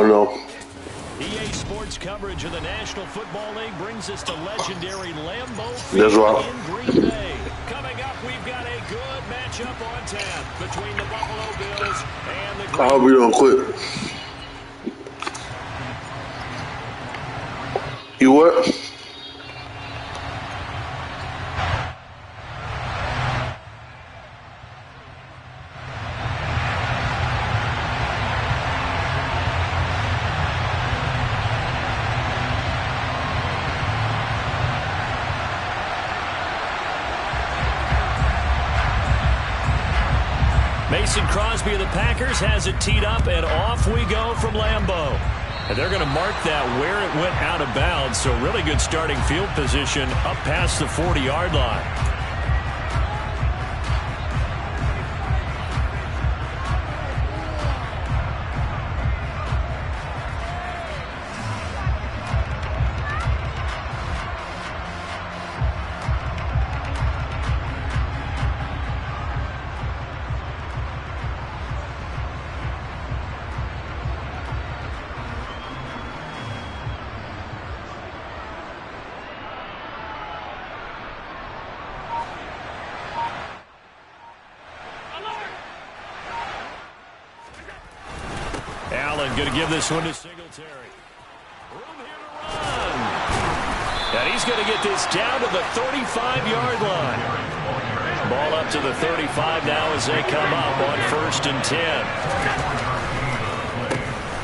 don't know. EA Sports coverage of the National Football League brings us to legendary Lambeau That's Field right. in Green Bay. Coming up, we've got a good matchup on tap between the Buffalo Bills and the I hope you don't quit. You what? Mason Crosby of the Packers has it teed up, and off we go from Lambeau. And they're going to mark that where it went out of bounds, so really good starting field position up past the 40-yard line. Going to give this one to Singletary. Room here to run. And he's going to get this down to the 35-yard line. Ball up to the 35 now as they come up on 1st and 10.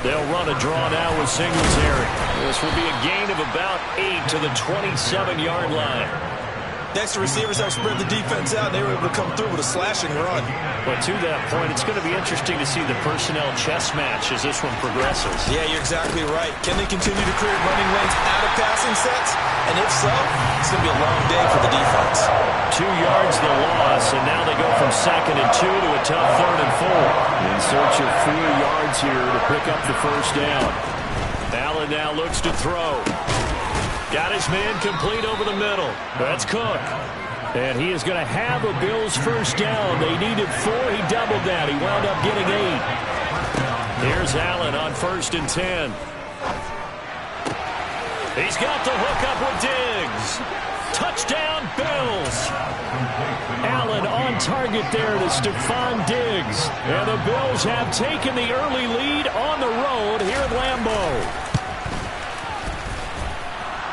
They'll run a draw now with Singletary. This will be a gain of about 8 to the 27-yard line. Next, the receivers help spread the defense out, and they were able to come through with a slashing run. But to that point, it's going to be interesting to see the personnel chess match as this one progresses. Yeah, you're exactly right. Can they continue to create running lanes out of passing sets? And if so, it's going to be a long day for the defense. 2 yards the loss, and now they go from 2nd and 2 to a tough 3rd and 4. In search of 4 yards here to pick up the first down. Allen now looks to throw. Got his man complete over the middle. That's Cook. And he is going to have a Bills first down. They needed 4. He doubled that. He wound up getting 8. Here's Allen on 1st and 10. He's got the hook up with Diggs. Touchdown, Bills. Allen on target there to Stephon Diggs. And the Bills have taken the early lead on the road here at Lambeau.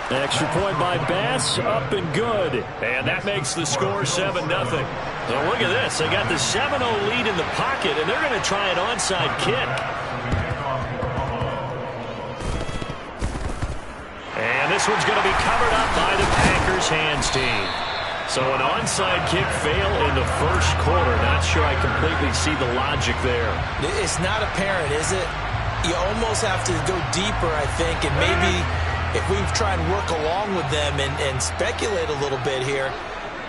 Extra point by Bass, up and good. And that makes the score 7-0. Now look at this. They got the 7-0 lead in the pocket, and they're going to try an onside kick. And this one's going to be covered up by the Packers hands team. So an onside kick fail in the first quarter. Not sure I completely see the logic there. It's not apparent, is it? You almost have to go deeper, I think, and maybe if we try and work along with them and speculate a little bit here,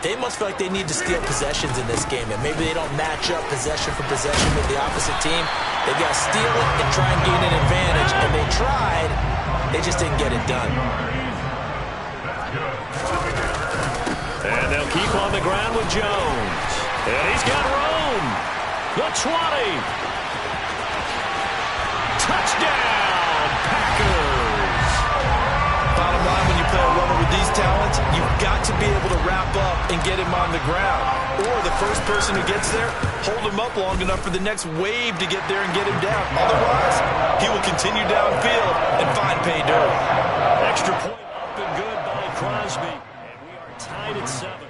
they must feel like they need to steal possessions in this game, and maybe they don't match up possession for possession with the opposite team. They've got to steal it and try and gain an advantage, and they tried. They just didn't get it done. And they'll keep on the ground with Jones. And he's got room. The 20. Touchdown, Packers. Bottom line, when you play a runner with these talents, you've got to be able to wrap up and get him on the ground. Or the first person who gets there, hold him up long enough for the next wave to get there and get him down. Otherwise, he will continue downfield and find pay dirt. Extra point up and good by Crosby. And we are tied at 7.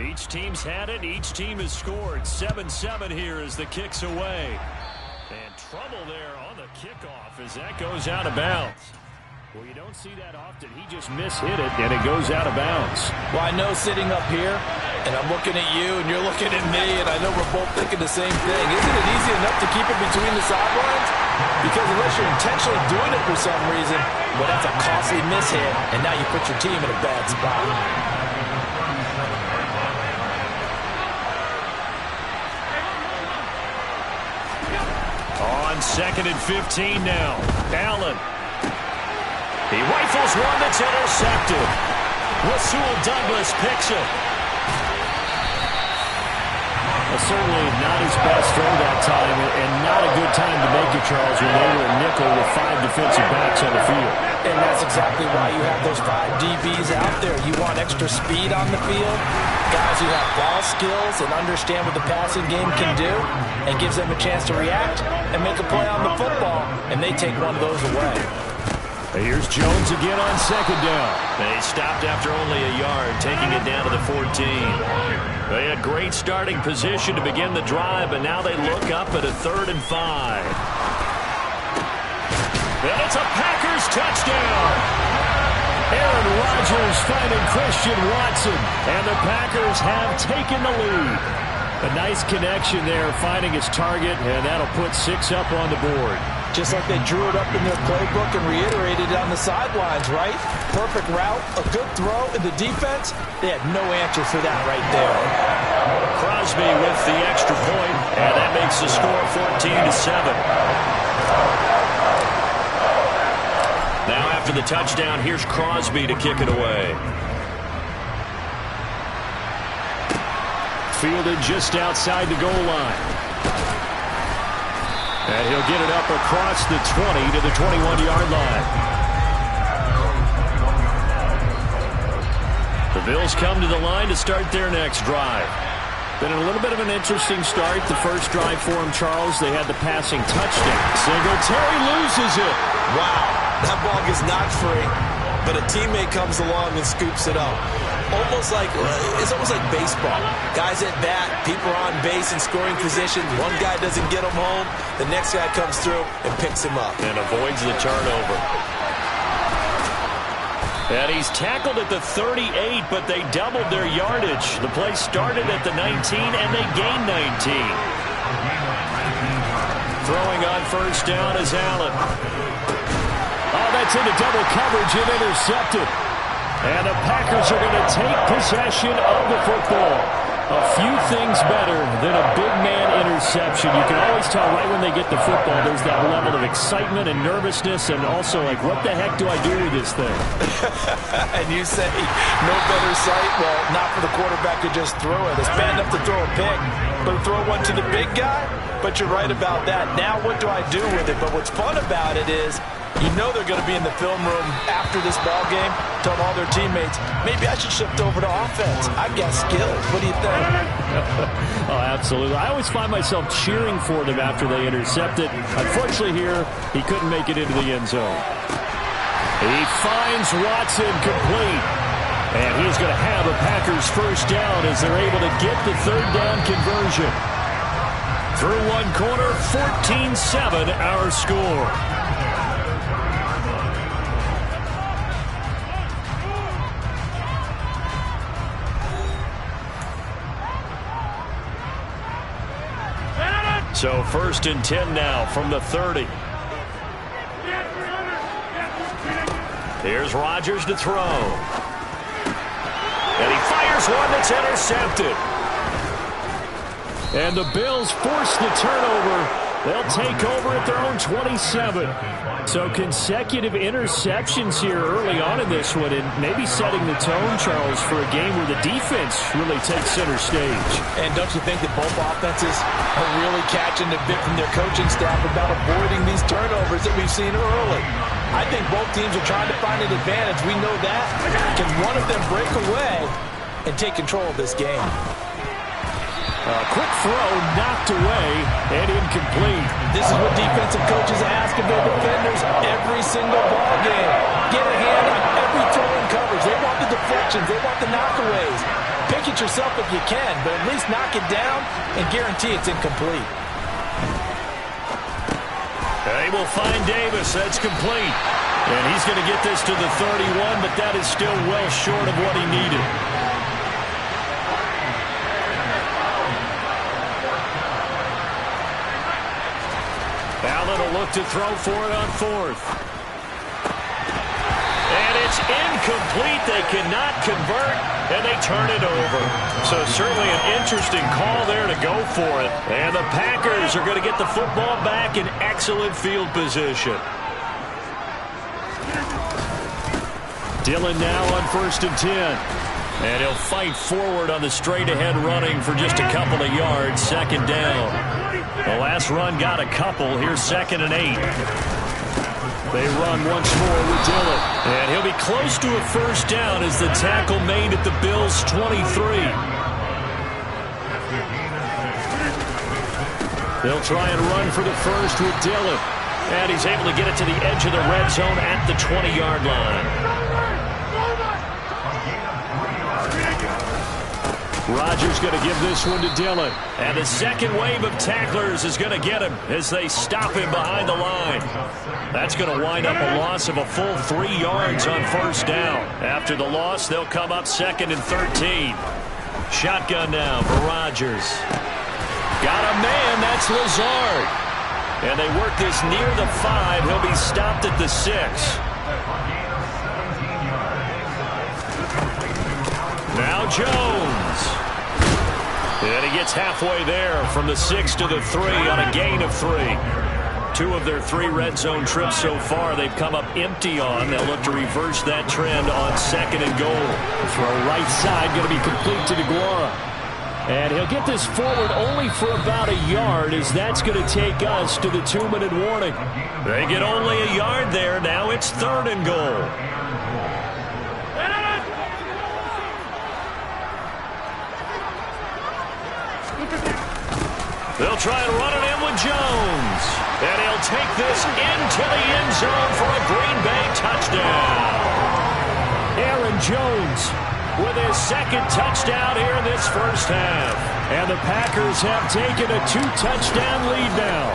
Each team's had it. Each team has scored. 7-7 here as the kick's away. And trouble there on the kickoff as that goes out of bounds. Well, you don't see that often. He just mishit it, and it goes out of bounds. Well, I know sitting up here, and I'm looking at you, and you're looking at me, and I know we're both thinking the same thing. Isn't it easy enough to keep it between the sidelines? Because unless you're intentionally doing it for some reason, well, that's a costly mishit, and now you put your team in a bad spot. 2nd and 15 now. Allen. He rifles one that's intercepted. Rasul Douglas picks it. Well, certainly not his best throw that time, and not a good time to make it, Charles, when they were a nickel with 5 defensive backs on the field. And that's exactly why you have those 5 DBs out there. You want extra speed on the field, guys who have ball skills and understand what the passing game can do, and gives them a chance to react and make a play on the football, and they take one of those away. Here's Jones again on 2nd down. They stopped after only a yard, taking it down to the 14. They had great starting position to begin the drive, but now they look up at a 3rd and 5. And it's a Packers touchdown. Aaron Rodgers finding Christian Watson, and the Packers have taken the lead. A nice connection there, finding his target, and that'll put 6 up on the board. Just like they drew it up in their playbook and reiterated it on the sidelines, right? Perfect route, a good throw, and the defense, they had no answer for that right there. Crosby with the extra point, and that makes the score 14-7. Now after the touchdown, here's Crosby to kick it away. Fielded just outside the goal line. And he'll get it up across the 20 to the 21-yard line. The Bills come to the line to start their next drive. Been a little bit of an interesting start. The first drive for him, Charles, they had the passing touchdown. Singletary loses it. Wow, that ball gets knocked free, but a teammate comes along and scoops it up. It's almost like baseball. Guys at bat, people are on base in scoring position. One guy doesn't get him home. The next guy comes through and picks him up. And avoids the turnover. And he's tackled at the 38, but they doubled their yardage. The play started at the 19, and they gained 19. Throwing on first down is Allen. Oh, that's into double coverage and intercepted. And the Packers are going to take possession of the football. A few things better than a big man interception. You can always tell right when they get the football, there's that level of excitement and nervousness, and also like, what the heck do I do with this thing? And you say, no better sight? Well, not for the quarterback to just throw it. It's bad enough to throw a pick, but to throw one to the big guy? But you're right about that. Now what do I do with it? But what's fun about it is, you know they're going to be in the film room after this ball game, telling all their teammates, maybe I should shift over to offense. I've got skills. What do you think? Oh, absolutely. I always find myself cheering for them after they intercept it. Unfortunately here, he couldn't make it into the end zone. He finds Watson complete. And he's going to have a Packers first down as they're able to get the 3rd down conversion. Through one quarter, 14-7 our score. So 1st and 10 now from the 30. Here's Rodgers to throw. And he fires one that's intercepted. And the Bills force the turnover. They'll take over at their own 27. So consecutive interceptions here early on in this one, and maybe setting the tone, Charles, for a game where the defense really takes center stage. And don't you think that both offenses are really catching the bit from their coaching staff about avoiding these turnovers that we've seen early? I think both teams are trying to find an advantage. We know that. Can one of them break away and take control of this game? A quick throw knocked away and incomplete. This is what defensive coaches ask of their defenders every single ball game. Get a hand on every throw in coverage. They want the deflections. They want the knockaways. Pick it yourself if you can, but at least knock it down and guarantee it's incomplete. They will find Davis. That's complete. And he's going to get this to the 31, but that is still well short of what he needed. Allen will look to throw for it on 4th. And it's It's incomplete. They cannot convert, and they turn it over. So certainly an interesting call there to go for it. And the Packers are going to get the football back in excellent field position. Dillon now on 1st and 10. And he'll fight forward on the straight-ahead running for just a couple of yards. 2nd down. The last run got a couple. Here's 2nd and 8. They run once more with Dillon. And he'll be close to a 1st down as the tackle made at the Bills' 23. They'll try and run for the 1st with Dillon. And he's able to get it to the edge of the red zone at the 20-yard line. Rodgers going to give this one to Dillon. And the second wave of tacklers is going to get him as they stop him behind the line. That's going to wind up a loss of a full 3 yards on 1st down. After the loss, they'll come up 2nd and 13. Shotgun now for Rodgers. Got a man, that's Lazard. And they work this near the 5. He'll be stopped at the 6. Now Jones. And he gets halfway there from the 6 to the 3 on a gain of 3. 2 of their 3 red zone trips so far they've come up empty on. They'll look to reverse that trend on 2nd and goal. Throw right side going to be complete to DeGuara. And he'll get this forward only for about a yard, as that's going to take us to the 2-minute warning. They get only a yard there. Now it's 3rd and goal. They'll try and run it in with Jones. And he'll take this into the end zone for a Green Bay touchdown. Aaron Jones with his 2nd touchdown here in this 1st half. And the Packers have taken a 2-touchdown lead now.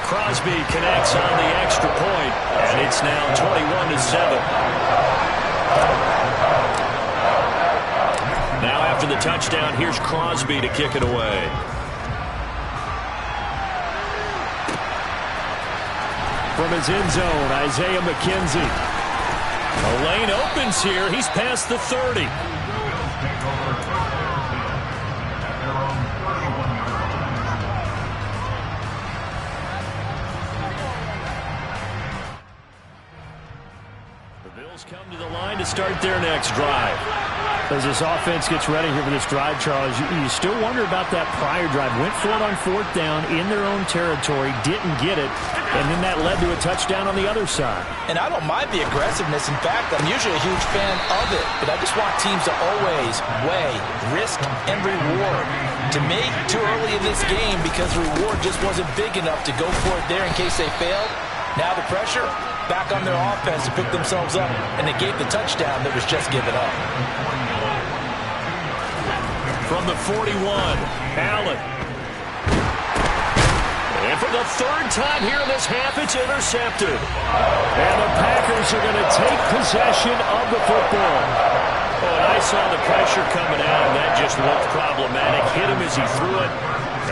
Crosby connects on the extra point, and it's now 21-7. Now after the touchdown, here's Crosby to kick it away. From his end zone, Isaiah McKenzie. A lane opens here. He's past the 30. The Bills come to the line to start their next drive. As this offense gets ready here for this drive, Charles, you still wonder about that prior drive. Went for it on 4th down in their own territory, didn't get it, and then that led to a touchdown on the other side. And I don't mind the aggressiveness. In fact, I'm usually a huge fan of it, but I just want teams to always weigh risk and reward. To me, too early in this game because the reward just wasn't big enough to go for it there in case they failed. Now the pressure back on their offense to pick themselves up, and they gave the touchdown that was just given up. From the 41, Allen. And for the 3rd time here in this half, it's intercepted. And the Packers are going to take possession of the football. Oh, and I saw the pressure coming out, and that just looked problematic. Hit him as he threw it,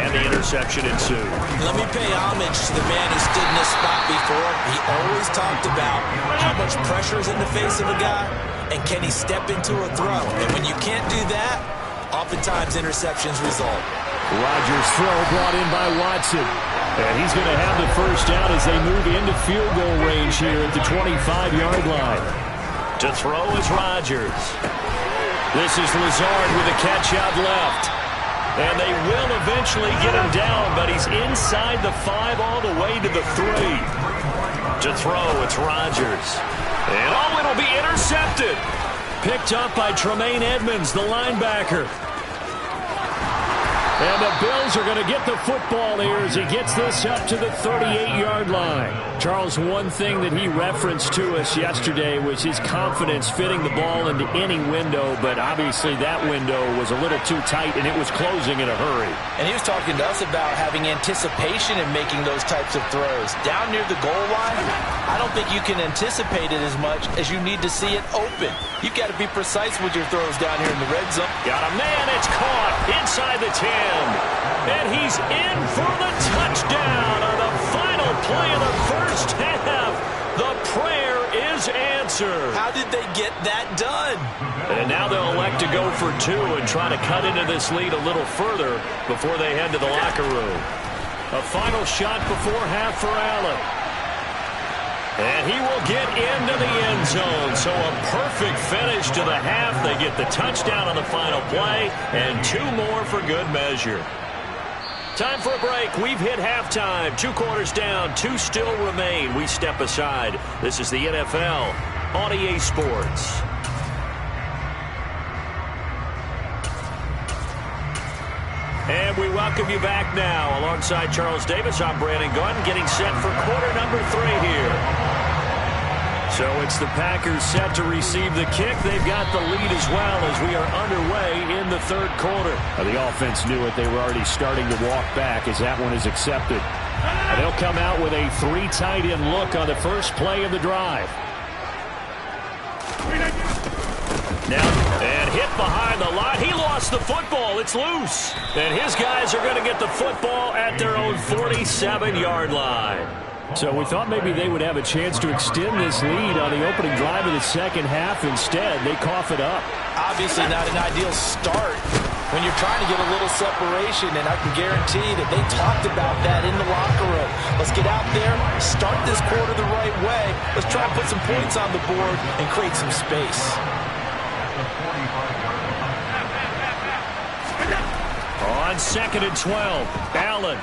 and the interception ensued. Let me pay homage to the man who stood in this spot before. He always talked about how much pressure is in the face of a guy, and can he step into a throw. And when you can't do that, oftentimes interceptions result. Rodgers' throw brought in by Watson. And he's going to have the 1st down as they move into field goal range here at the 25-yard line. To throw is Rodgers. This is Lazard with a catch out left. And they will eventually get him down, but he's inside the 5 all the way to the 3. To throw, it's Rodgers. And oh, it'll be intercepted. Picked up by Tremaine Edmonds, the linebacker. And the Bills are going to get the football here as he gets this up to the 38-yard line. Charles, one thing that he referenced to us yesterday was his confidence fitting the ball into any window, but obviously that window was a little too tight and it was closing in a hurry. And he was talking to us about having anticipation in making those types of throws. Down near the goal line, I don't think you can anticipate it as much as you need to see it open. You've got to be precise with your throws down here in the red zone. Got a man, it's caught inside the 10. And he's in for the touchdown on the final play of the 1st half. The prayer answer. How did they get that done? And now they'll elect to go for 2 and try to cut into this lead a little further before they head to the locker room. A final shot before half for Allen. And he will get into the end zone. So a perfect finish to the half. They get the touchdown on the final play and 2 more for good measure. Time for a break. We've hit halftime. 2 quarters down. 2 still remain. We step aside. This is the NFL on EA Sports. And we welcome you back now. Alongside Charles Davis, I'm Brandon Gunn, getting set for quarter number 3 here. So it's the Packers set to receive the kick. They've got the lead as well as we are underway in the 3rd quarter. The offense knew it. They were already starting to walk back as that one is accepted. And they'll come out with a 3 tight end look on the first play of the drive. Now, and hit behind the line. He lost the football. It's loose. And his guys are going to get the football at their own 47-yard line. So we thought maybe they would have a chance to extend this lead on the opening drive of the second half. Instead, they cough it up. Obviously not an ideal start when you're trying to get a little separation, and I can guarantee that they talked about that in the locker room. Let's get out there, start this quarter the right way. Let's try and put some points on the board and create some space. On 2nd and 12, Allen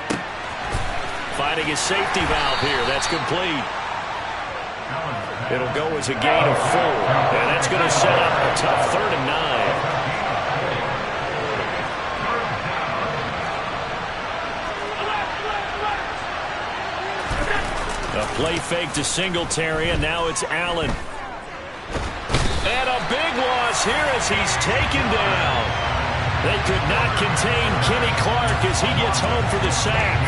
finding his safety valve here. That's complete. It'll go as a gain of 4, and that's going to set up a tough 3rd and 9. A play fake to Singletary, and now it's Allen. And a big loss here as he's taken down. They could not contain Kenny Clark as he gets home for the sack.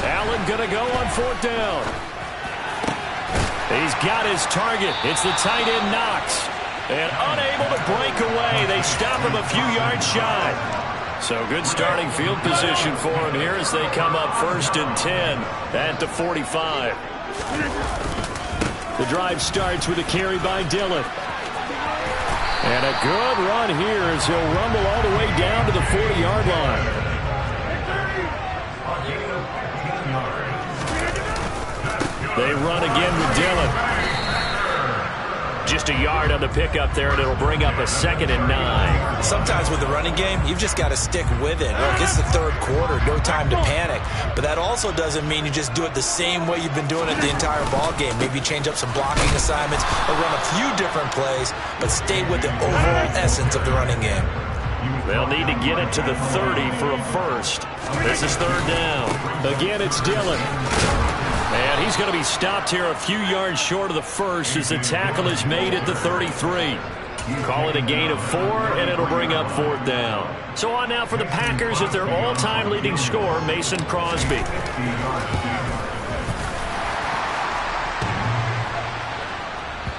Allen going to go on 4th down. He's got his target. It's the tight end Knox. And unable to break away. They stop him a few yards shy. So good starting field position for him here as they come up 1st and 10 at the 45. The drive starts with a carry by Dillon. And a good run here as he'll rumble all the way down to the 40-yard line. They run again with Dillon. Just a yard on the pickup there, and it'll bring up a 2nd and 9. Sometimes with the running game, you've just got to stick with it. Look, it's the 3rd quarter, no time to panic. But that also doesn't mean you just do it the same way you've been doing it the entire ball game. Maybe change up some blocking assignments or run a few different plays, but stay with the overall essence of the running game. They'll need to get it to the 30 for a first. This is 3rd down. Again, it's Dillon. And he's going to be stopped here a few yards short of the first as the tackle is made at the 33. Call it a gain of 4, and it'll bring up 4th down. So on now for the Packers at their all-time leading scorer, Mason Crosby.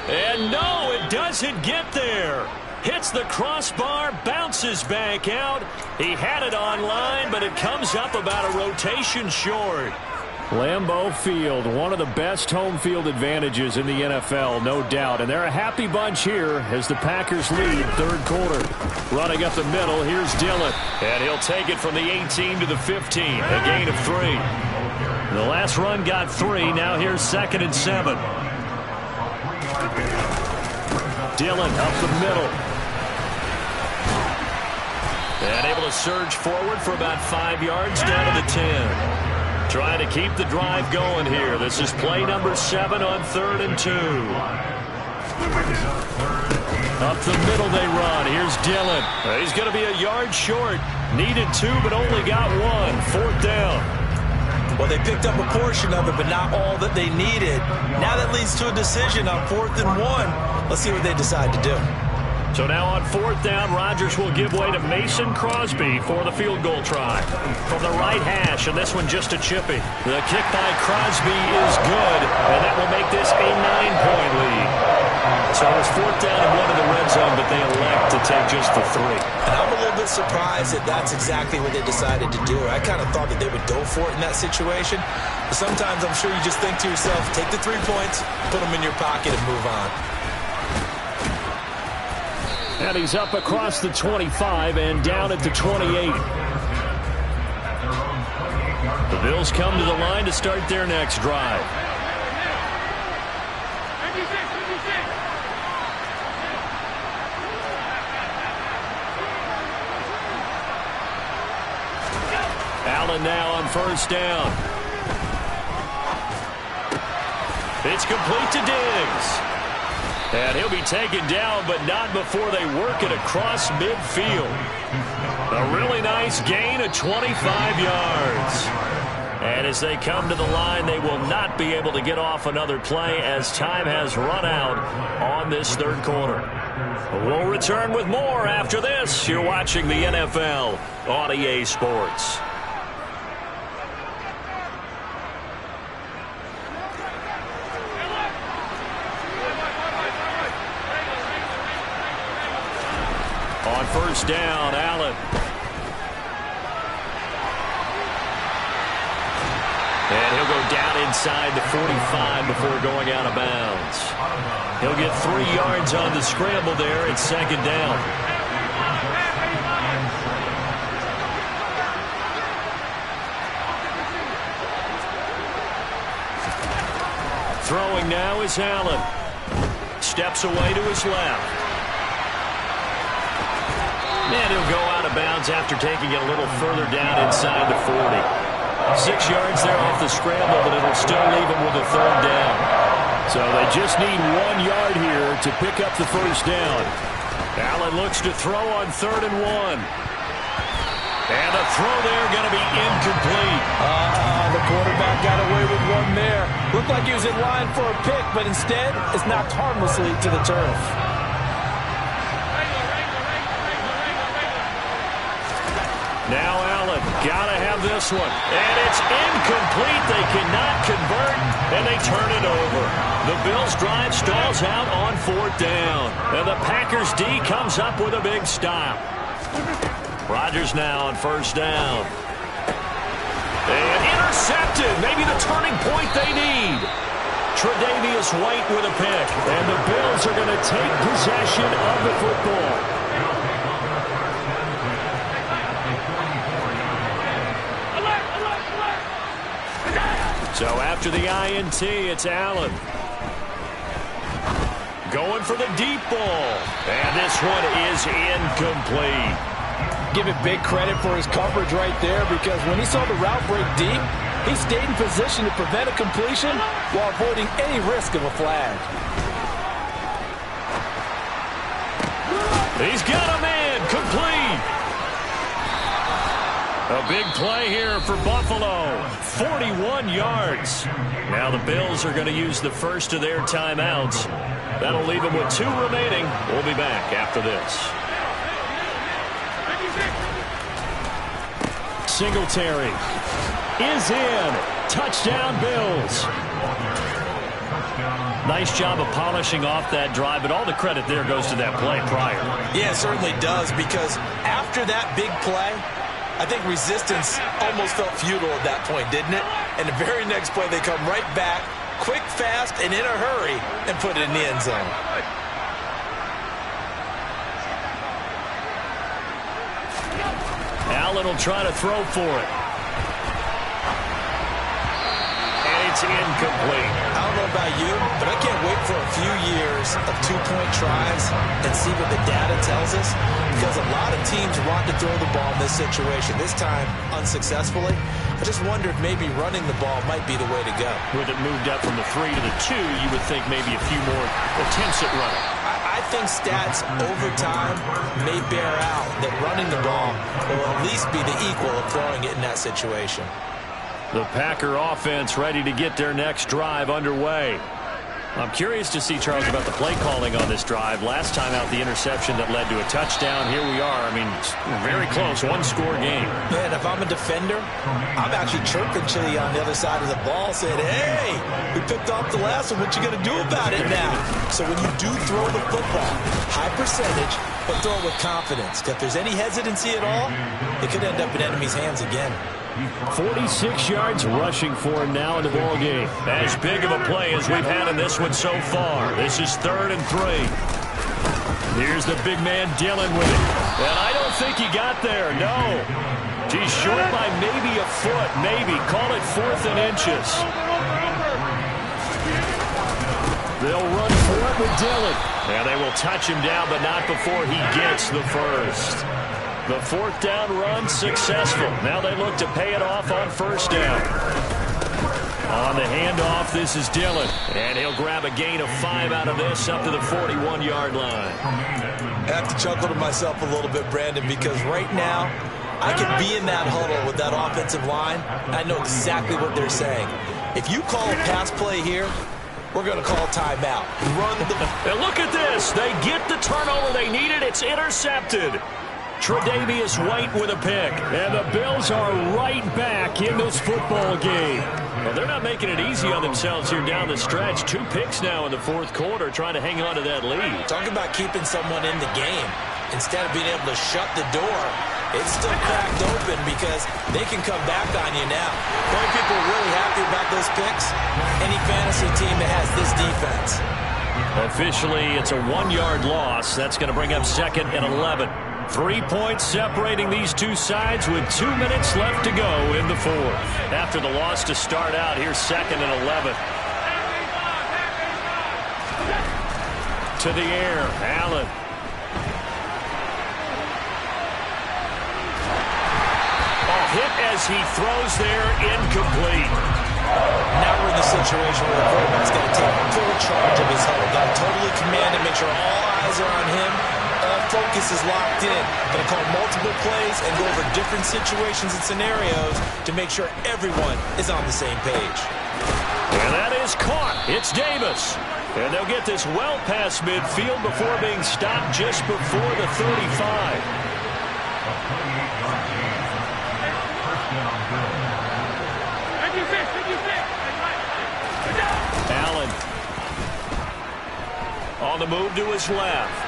And no, it doesn't get there. Hits the crossbar, bounces back out. He had it online, but it comes up about a rotation short. Lambeau Field, one of the best home field advantages in the NFL, no doubt. And they're a happy bunch here as the Packers lead 3rd quarter. Running up the middle, here's Dillon. And he'll take it from the 18 to the 15, a gain of 3. The last run got 3, now here's 2nd and 7. Dillon up the middle. And able to surge forward for about 5 yards down to the 10. Trying to keep the drive going here. This is play number 7 on 3rd and 2. Up the middle they run. Here's Dillon. He's going to be a yard short. Needed 2, but only got 1. 4th down. Well, they picked up a portion of it, but not all that they needed. Now that leads to a decision on 4th and 1. Let's see what they decide to do. So now on 4th down, Rodgers will give way to Mason Crosby for the field goal try. From the right hash, and this one just a chippy. The kick by Crosby is good, and that will make this a 9-point lead. So it was 4th down and 1 in the red zone, but they elect to take just the 3. And I'm a little bit surprised that that's exactly what they decided to do. I kind of thought that they would go for it in that situation. But sometimes I'm sure you just think to yourself, take the 3 points, put them in your pocket, and move on. And he's up across the 25 and down at the 28. The Bills come to the line to start their next drive. Allen now on 1st down. It's complete to Diggs. And he'll be taken down, but not before they work it across midfield. A really nice gain of 25 yards. And as they come to the line, they will not be able to get off another play as time has run out on this 3rd quarter. We'll return with more after this. You're watching the NFL on EA Sports. On 1st down, Allen. And he'll go down inside the 45 before going out of bounds. He'll get 3 yards on the scramble there. It's 2nd down. Throwing now is Allen. Steps away to his left. And he'll go out of bounds after taking it a little further down inside the 40. 6 yards there off the scramble, but it'll still leave him with a 3rd down. So they just need 1 yard here to pick up the 1st down. Allen looks to throw on 3rd and 1. And the throw there going to be incomplete. The quarterback got away with one there. Looked like he was in line for a pick, but instead it's knocked harmlessly to the turf. Now Allen, gotta have this one. And it's incomplete. They cannot convert, and they turn it over. The Bills' drive stalls out on 4th down. And the Packers' D comes up with a big stop. Rodgers now on 1st down. And intercepted. Maybe the turning point they need. Tre'Davious White with a pick. And the Bills are going to take possession of the football. So after the INT, it's Allen. Going for the deep ball. And this one is incomplete. Give it big credit for his coverage right there, because when he saw the route break deep, he stayed in position to prevent a completion while avoiding any risk of a flag. He's got a man. Complete. A big play here for Buffalo. 41 yards. Now the Bills are going to use the first of their timeouts. That'll leave them with 2 remaining. We'll be back after this. Singletary is in. Touchdown, Bills. Nice job of polishing off that drive, but all the credit there goes to that play prior. Yeah, it certainly does, because after that big play, I think resistance almost felt futile at that point, didn't it? And the very next play, they come right back, quick, fast, and in a hurry, and put it in the end zone. Allen will try to throw for it. And it's incomplete. I don't know about you, but I can't wait for a few years of 2-point tries and see what the data tells us, because a lot of teams want to throw the ball in this situation. This time, unsuccessfully. I just wonder if maybe running the ball might be the way to go. With it moved up from the 3 to the 2, you would think maybe a few more attempts at running. I think stats over time may bear out that running the ball will at least be the equal of throwing it in that situation. The Packer offense ready to get their next drive underway. I'm curious to see, Charles, about the play calling on this drive. Last time out, the interception that led to a touchdown. Here we are. I mean, very close, one-score game. Man, if I'm a defender, I'm actually chirping to you on the other side of the ball, saying, hey, we picked off the last one. What you going to do about it now? So when you do throw the football, high percentage, but throw it with confidence. If there's any hesitancy at all, it could end up in enemy's hands again. 46 yards rushing for him now in the ball game. As big of a play as we've had in this one so far. This is 3rd and 3. Here's the big man Dillon with it. And I don't think he got there, no. He's short by maybe a foot, maybe. Call it 4th and inches. They'll run for it with Dillon. And they will touch him down, but not before he gets the first. The 4th down run successful. Now they look to pay it off on 1st down. On the handoff, this is Dillon. And he'll grab a gain of 5 out of this up to the 41-yard line. I have to chuckle to myself a little bit, Brandon, because right now I could be in that huddle with that offensive line. I know exactly what they're saying. If you call a pass play here, we're going to call timeout. Run the... And look at this. They get the turnover they needed. It's intercepted. Tre'Davious White with a pick. And the Bills are right back in this football game. Well, they're not making it easy on themselves here down the stretch. 2 picks now in the 4th quarter, trying to hang on to that lead. Talk about keeping someone in the game. Instead of being able to shut the door, it's still cracked open because they can come back on you now. The only people really happy about those picks, any fantasy team that has this defense. Officially, it's a 1-yard loss. That's going to bring up 2nd and 11. 3 points separating these two sides with 2 minutes left to go in the 4th. After the loss to start out, here's 2nd and 11. To the air, Allen. A hit as he throws there, incomplete. Now we're in the situation where the quarterback's got to take full charge of his huddle. Got to totally command and make sure all eyes are on him. All focus is locked in. Going to call multiple plays and go over different situations and scenarios to make sure everyone is on the same page. And that is caught. It's Davis. And they'll get this well past midfield before being stopped just before the 35. Allen on the move to his left.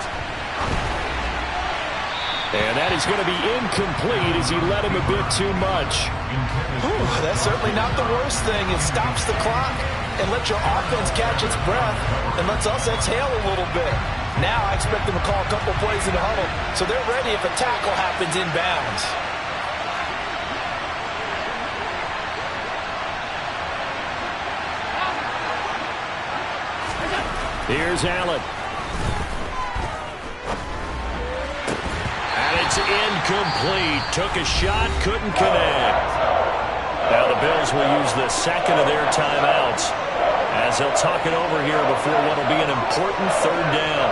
And that is going to be incomplete as he led him a bit too much. Ooh, that's certainly not the worst thing. It stops the clock and lets your offense catch its breath and lets us exhale a little bit. Now I expect them to call a couple plays in the huddle so they're ready if a tackle happens inbounds. Here's Allen. And it's incomplete. Took a shot, couldn't connect. Now the Bills will use the 2nd of their timeouts as they'll talk it over here before what will be an important 3rd down.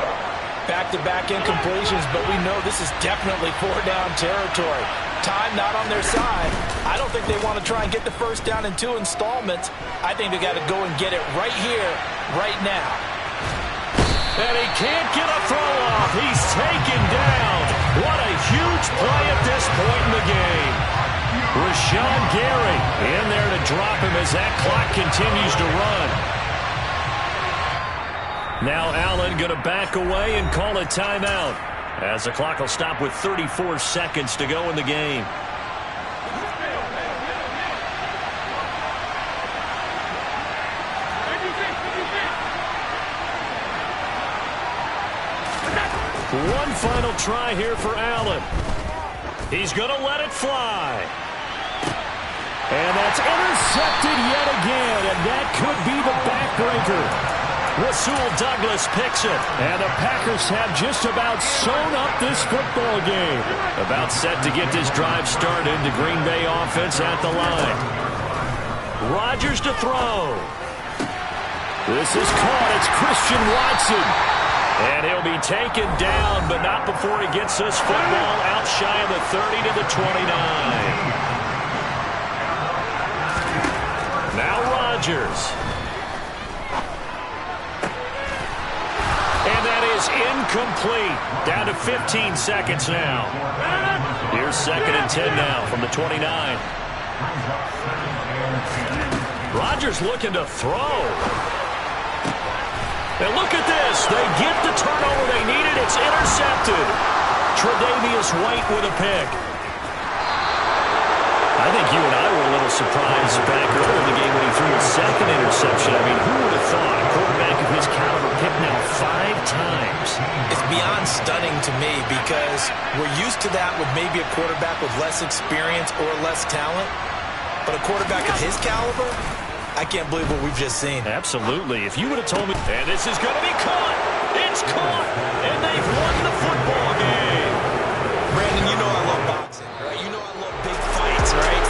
Back-to-back incompletions, but we know this is definitely 4-down territory. Time not on their side. I don't think they want to try and get the 1st down in 2 installments. I think they got to go and get it right here, right now. And he can't get a throw off. He's taken down. What a huge play at this point in the game. Rashawn Gary in there to drop him as that clock continues to run. Now Allen going to back away and call a timeout as the clock will stop with 34 seconds to go in the game. One final try here for Allen. He's going to let it fly. And that's intercepted yet again, and that could be the backbreaker. Rasul Douglas picks it, and the Packers have just about sewn up this football game. About set to get this drive started, the Green Bay offense at the line. Rodgers to throw. This is caught. It's Christian Watson. And he'll be taken down, but not before he gets this football out shy of the 30 to the 29. Now Rodgers. is incomplete. Down to 15 seconds now. Here's 2nd and 10 now from the 29. Rodgers looking to throw. And look at this. They get the turnover they needed. It's intercepted. Tre'Davious White with a pick. I think you and I were a little surprised back earlier in the game when he threw his 2nd interception. I mean, who would have thought a quarterback of his caliber picked now 5 times? It's beyond stunning to me because we're used to that with maybe a quarterback with less experience or less talent. But a quarterback of his caliber, I can't believe what we've just seen. Absolutely. If you would have told me, and this is going to be caught. It's caught. And they've won the football game.